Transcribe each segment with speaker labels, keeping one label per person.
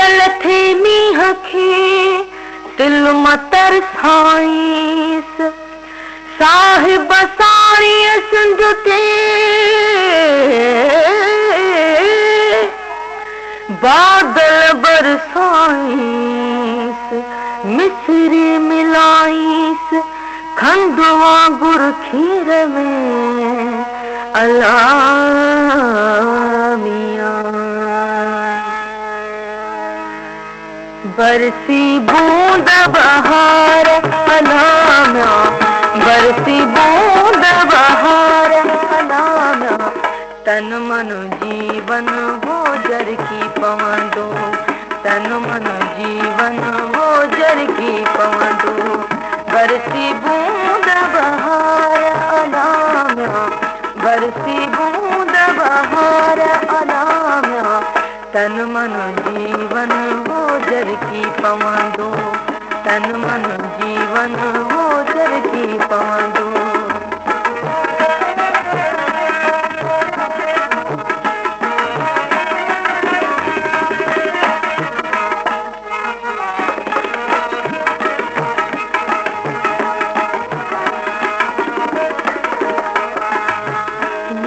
Speaker 1: दिल थे मीह खे दिल मतर साईस साहिब सारी संजुते बादल बरसाईस मिसरी मिलाईस खंडवा गुर खीर में अलामिया बरसी बूंद बहार अलामिया बरसी बूंद बहार अलामिया तन मन जीवन हो जर की पवंदो तन मन जीवन हो जर की पवंदो बरसी बूंद बहार अलामिया बरसी बूंद बहार अलामिया तन मन जीवन हो जर की पवंदो तन मन जीवन हो जर की पवंदो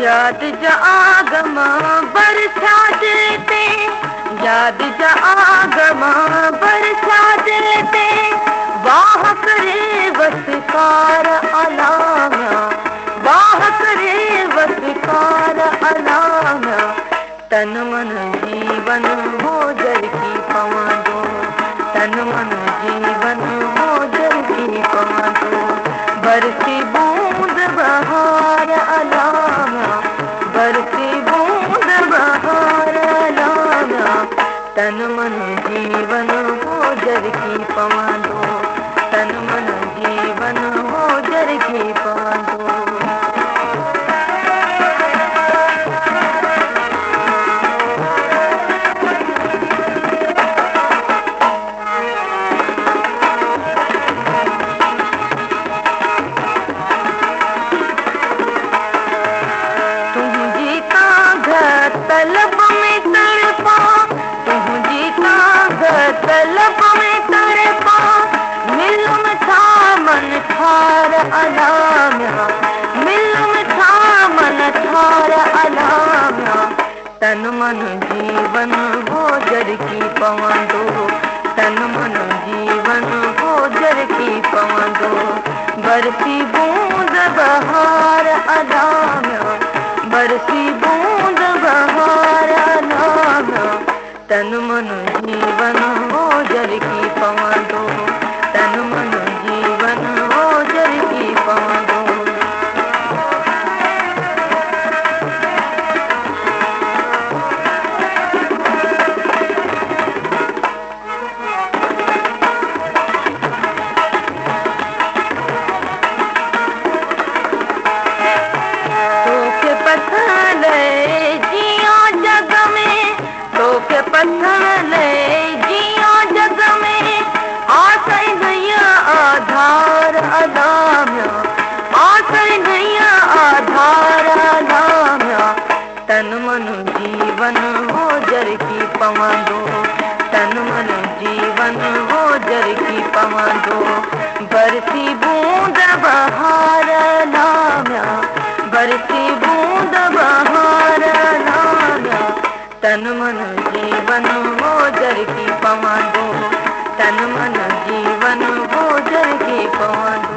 Speaker 1: याद जा आगमा बरसा देते याद जा आगमा बरसा देते वाह करे वसकार अलामिया वाह करे वसकार अलामिया तन मन जीवन हो जर की पवंदो तन मन जीवन हो जर की पवंदो बरसी बूंद बहार अलामिया बरसी बूंद बहार अलामिया तन मन जीवन हो जर की पवंदो तन मन जीवन हो जर की पवंदो तलब में तड़पा तुझी का तलब में तड़पा मिलम था मन थार अलामिया मिलम था मन थार अलामिया तन मन जीवन हो जर की पवंदो तन मन जीवन हो जर की पवंदो बरसी बूंद बहार अलामिया बरसी बूंद बहार अलामिया तन मन जीवन हो जर की पवंदो तन मन जीवन हो जर की पवंदो पत्थर जिया जग में आसई गैया आधार अलामिया आसई गैया आधार अलामिया तन मन जीवन हो जर की पवंदो तन मन जीवन हो जर की पवंदो बरसी बूंद बहार अलामिया बरसी बूंद बहार अलामिया तन मन जीवन हो जर की पवंदो तन मन जीवन हो जर की पवंदो